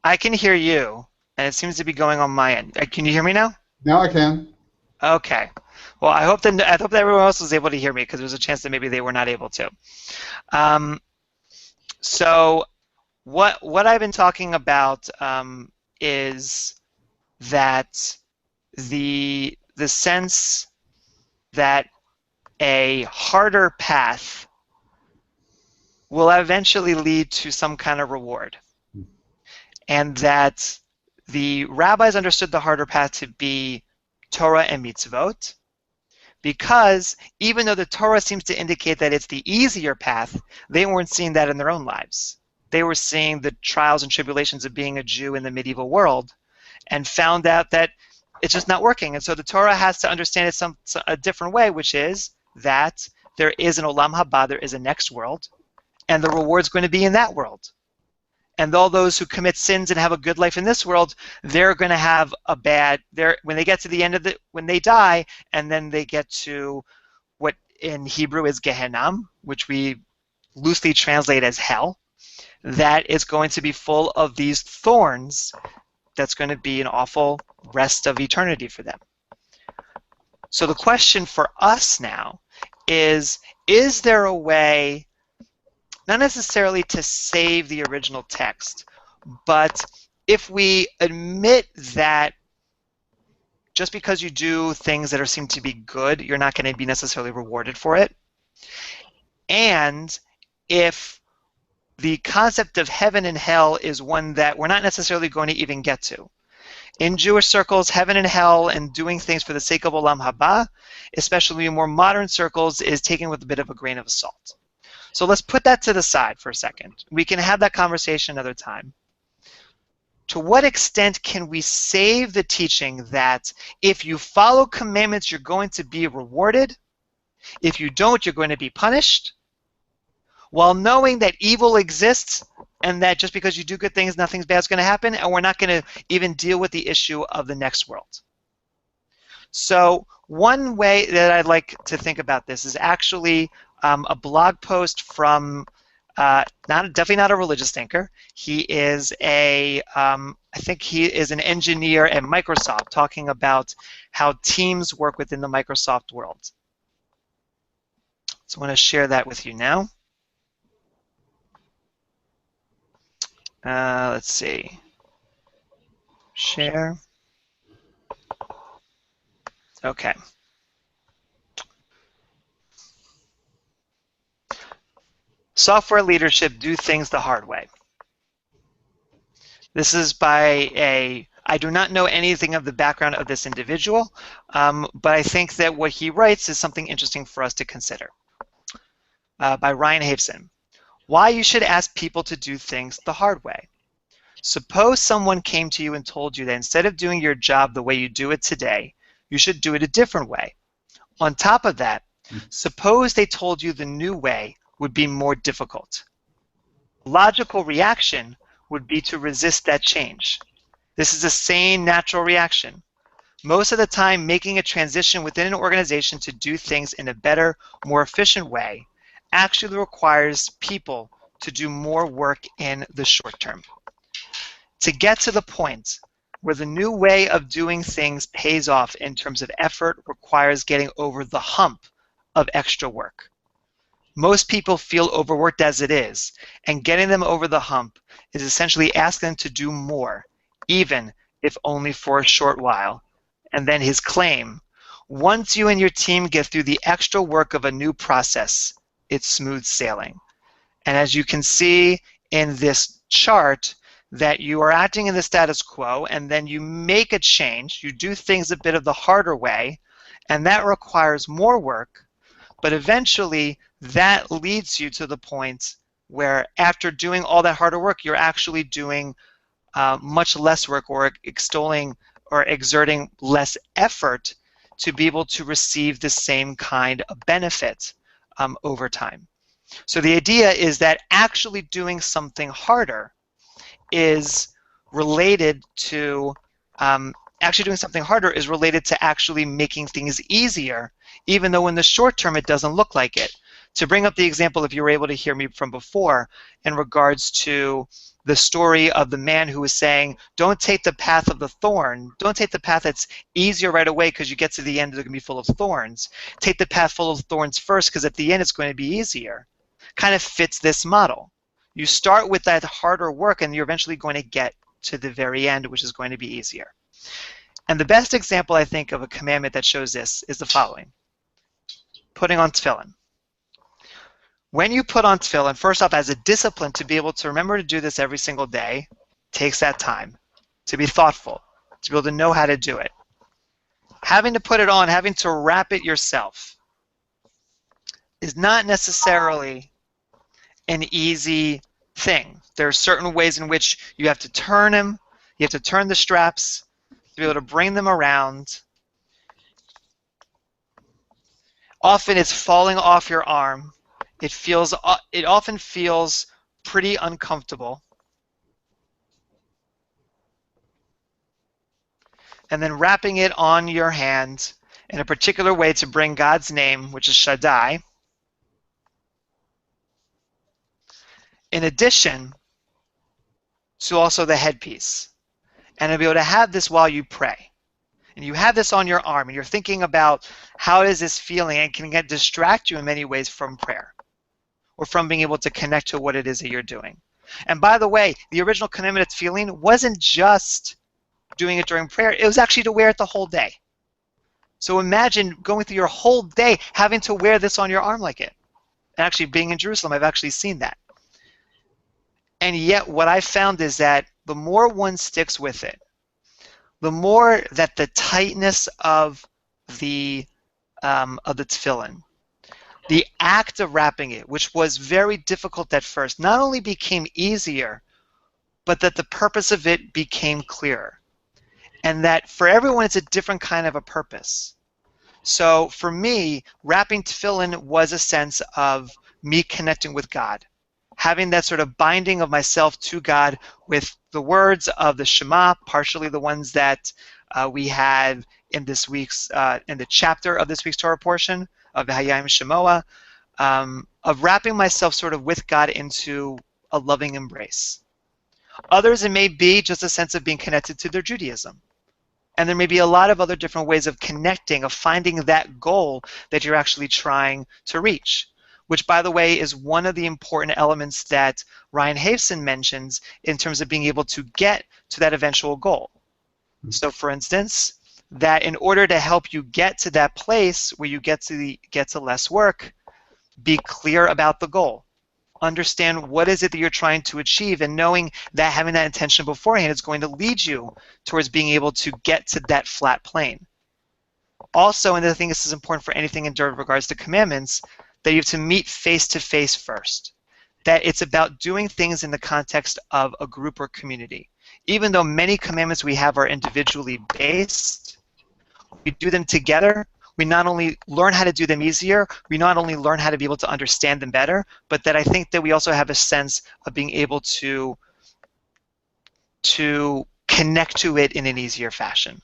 I can hear you, and it seems to be going on my end. Can you hear me now? Now I can. Okay. Well, I hope that everyone else was able to hear me because there's a chance that maybe they were not able to. Um, so what I've been talking about is that the sense that a harder path will eventually lead to some kind of reward, and that the rabbis understood the harder path to be Torah and mitzvot, because even though the Torah seems to indicate that it's the easier path, they weren't seeing that in their own lives. They were seeing the trials and tribulations of being a Jew in the medieval world and found out that it's just not working. And so the Torah has to understand it a different way, which is that there is an olam haba, there is a next world, and the reward's going to be in that world. And all those who commit sins and have a good life in this world, they're going to have a bad. When they get to the end of when they die, and then they get to what in Hebrew is Gehenna, which we loosely translate as hell, that is going to be full of these thorns. That's going to be an awful rest of eternity for them. So the question for us now is there a way, not necessarily to save the original text, but if we admit that just because you do things that seem to be good, you're not going to be necessarily rewarded for it, and if the concept of heaven and hell is one that we're not necessarily going to even get to. In Jewish circles, heaven and hell and doing things for the sake of olam haba, especially in more modern circles, is taken with a bit of a grain of salt. So let's put that to the side for a second. We can have that conversation another time. To what extent can we save the teaching that if you follow commandments, you're going to be rewarded? If you don't, you're going to be punished? While knowing that evil exists and that just because you do good things, nothing bad is going to happen, and we're not going to even deal with the issue of the next world. So one way that I'd like to think about this is actually a blog post from definitely not a religious thinker. He is I think he is an engineer at Microsoft, talking about how teams work within the Microsoft world. So I want to share that with you now. Let's see. Share. Okay. Software leadership, do things the hard way. This is by I do not know anything of the background of this individual, but I think that what he writes is something interesting for us to consider. By Ryan Haveson. Why you should ask people to do things the hard way. Suppose someone came to you and told you that instead of doing your job the way you do it today, you should do it a different way. On top of that, suppose they told you the new way would be more difficult. Logical reaction would be to resist that change. This is a sane, natural reaction. Most of the time, making a transition within an organization to do things in a better, more efficient way actually requires people to do more work in the short term. To get to the point where the new way of doing things pays off in terms of effort requires getting over the hump of extra work. Most people feel overworked as it is, and getting them over the hump is essentially asking them to do more, even if only for a short while. And then his claim, once you and your team get through the extra work of a new process, it's smooth sailing. And as you can see in this chart, that you are acting in the status quo, and then you make a change, you do things a bit of the harder way, and that requires more work, but eventually that leads you to the point where after doing all that harder work, you're actually doing much less work, or extolling or exerting less effort to be able to receive the same kind of benefit over time. So the idea is that actually doing something harder is related to actually making things easier, even though in the short term it doesn't look like it. To bring up the example, if you were able to hear me from before, in regards to the story of the man who was saying, don't take the path of the thorn, don't take the path that's easier right away because you get to the end, it's going to be full of thorns. Take the path full of thorns first because at the end it's going to be easier. Kind of fits this model. You start with that harder work and you're eventually going to get to the very end, which is going to be easier. And the best example, I think, of a commandment that shows this is the following. Putting on tefillin. When you put on tefillin, first off, as a discipline to be able to remember to do this every single day, takes that time. To be thoughtful, to be able to know how to do it. Having to put it on, having to wrap it yourself, is not necessarily an easy thing. There are certain ways in which you have to turn them, you have to turn the straps, to be able to bring them around. Often it's falling off your arm. It often feels pretty uncomfortable. And then wrapping it on your hand in a particular way to bring God's name, which is Shaddai. In addition to also the headpiece. And to be able to have this while you pray. And you have this on your arm, and you're thinking about how is this feeling, and it can distract you in many ways from prayer or from being able to connect to what it is that you're doing. And by the way, the original commandment of tefillin wasn't just doing it during prayer, it was actually to wear it the whole day. So imagine going through your whole day having to wear this on your arm like it. And actually being in Jerusalem, I've actually seen that. And yet what I found is that the more one sticks with it, the more that the tightness of the tefillin, the act of wrapping it, which was very difficult at first, not only became easier, but that the purpose of it became clearer. And that for everyone, it's a different kind of a purpose. So for me, wrapping tefillin was a sense of me connecting with God, having that sort of binding of myself to God with the words of the Shema, partially the ones that we had in this week's, in the chapter of this week's Torah portion of V'hayim Shemoah, of wrapping myself sort of with God into a loving embrace. Others, it may be just a sense of being connected to their Judaism. And there may be a lot of other different ways of connecting, of finding that goal that you're actually trying to reach, which, by the way, is one of the important elements that Ryan Haveson mentions in terms of being able to get to that eventual goal. So, for instance, that in order to help you get to that place where you get to less work, be clear about the goal. Understand what is it that you're trying to achieve, and knowing that having that intention beforehand is going to lead you towards being able to get to that flat plane. Also, and I think this is important for anything in regards to commandments, that you have to meet face to face first. That it's about doing things in the context of a group or community. Even though many commandments we have are individually based, we do them together. We not only learn how to do them easier, we not only learn how to be able to understand them better, but that I think that we also have a sense of being able to connect to it in an easier fashion.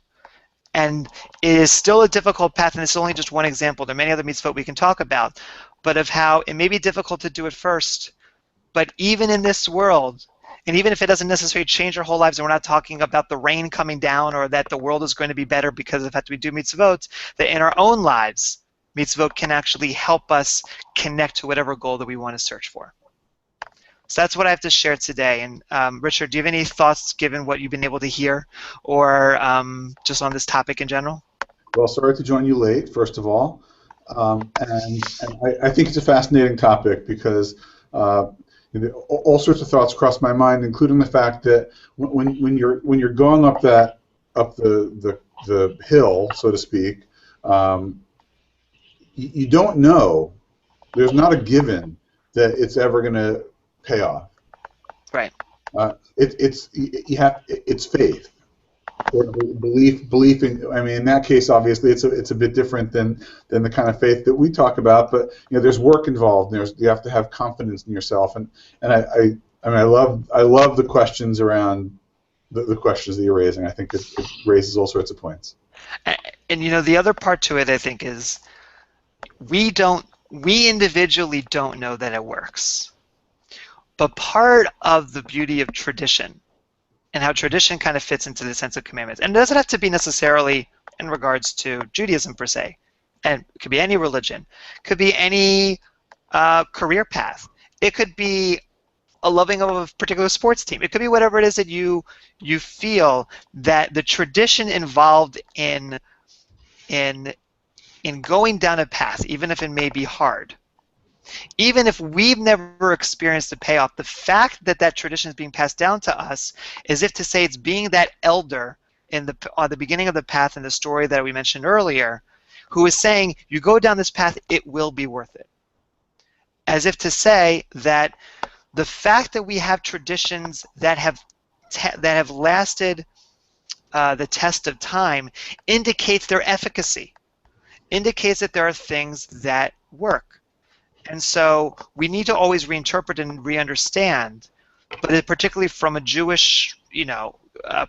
And it is still a difficult path, and it's only just one example. There are many other mitzvot we can talk about, but of how it may be difficult to do it first, but even in this world, and even if it doesn't necessarily change our whole lives, and we're not talking about the rain coming down or that the world is going to be better because of the fact that we do mitzvot, that in our own lives, mitzvot can actually help us connect to whatever goal that we want to search for. So that's what I have to share today. And Richard, do you have any thoughts given what you've been able to hear, or just on this topic in general? Well, sorry to join you late, first of all. And I think it's a fascinating topic because all sorts of thoughts cross my mind, including the fact that when you're going up the hill, so to speak, you don't know. There's not a given that it's ever going to pay off. Right. It's faith. Or belief in. I mean, in that case, obviously, it's a bit different than the kind of faith that we talk about. But there's work involved. You have to have confidence in yourself. And I love the questions around the questions that you're raising. I think it raises all sorts of points. And the other part to it, I think, is we don't we individually don't know that it works. But part of the beauty of tradition and how tradition kind of fits into the sense of commandments, and it doesn't have to be necessarily in regards to Judaism per se, and it could be any religion, could be any career path. It could be a loving of a particular sports team. It could be whatever it is that you feel that the tradition involved in going down a path, even if it may be hard, even if we've never experienced the payoff, the fact that that tradition is being passed down to us is if to say it's being that elder in the beginning of the path in the story that we mentioned earlier, who is saying, you go down this path, it will be worth it. As if to say that the fact that we have traditions that have lasted the test of time indicates their efficacy, indicates that there are things that work. And so we need to always reinterpret and re-understand, but particularly from a Jewish,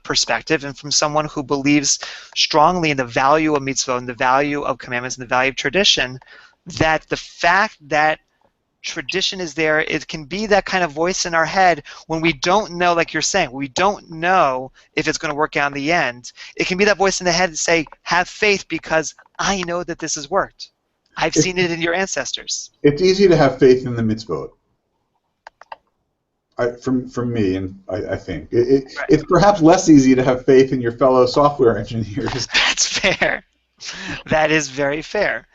perspective, and from someone who believes strongly in the value of mitzvot and the value of commandments and the value of tradition, that the fact that tradition is there, it can be that kind of voice in our head when we don't know, like you're saying, we don't know if it's going to work out in the end. It can be that voice in the head to say, have faith because I know that this has worked. I've seen it in your ancestors. It's easy to have faith in the mitzvot. From me, and I think Right. it's perhaps less easy to have faith in your fellow software engineers. That's fair. That is very fair.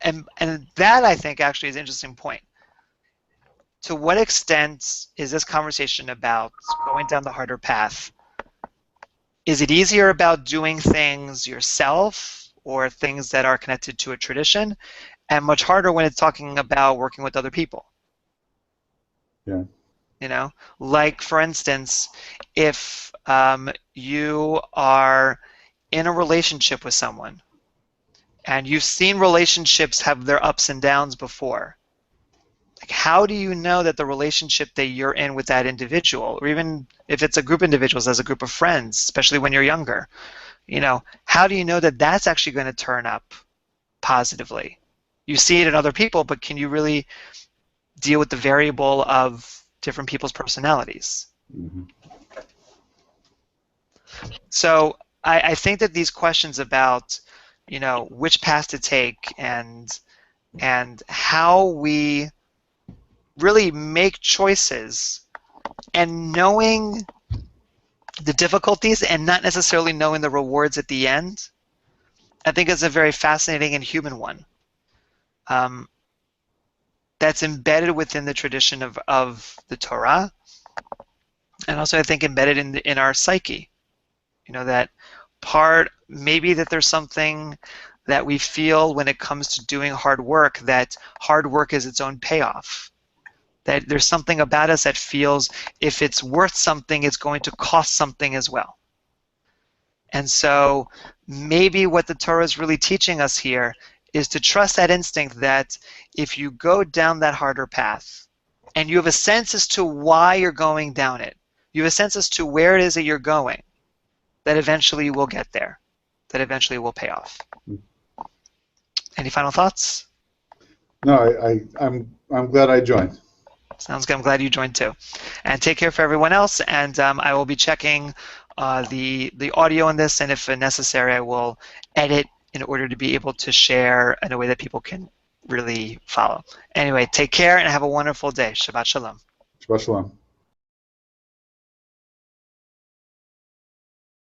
And that, I think, actually is an interesting point. To what extent is this conversation about going down the harder path? Is it easier about doing things yourself or things that are connected to a tradition, and much harder when it's talking about working with other people? Yeah. Like, for instance, if you are in a relationship with someone and you've seen relationships have their ups and downs before, like, how do you know that the relationship that you're in with that individual, or even if it's a group of individuals as a group of friends, especially when you're younger, how do you know that that's actually going to turn up positively? You see it in other people, but can you really deal with the variable of different people's personalities? Mm-hmm. So I think that these questions about, which path to take and how we really make choices and knowing the difficulties and not necessarily knowing the rewards at the end, I think is a very fascinating and human one. That's embedded within the tradition of the Torah, and also I think embedded in our psyche. That part, maybe that there's something that we feel when it comes to doing hard work, that hard work is its own payoff. That there's something about us that feels if it's worth something, it's going to cost something as well. And so maybe what the Torah is really teaching us here is to trust that instinct that if you go down that harder path and you have a sense as to why you're going down it, you have a sense as to where it is that you're going, that eventually you will get there, that eventually will pay off. Any final thoughts? No, I'm glad I joined. Sounds good. I'm glad you joined too. And take care for everyone else. And I will be checking the audio on this, and if necessary, I will edit in order to be able to share in a way that people can really follow. Anyway, take care and have a wonderful day. Shabbat Shalom. Shabbat Shalom.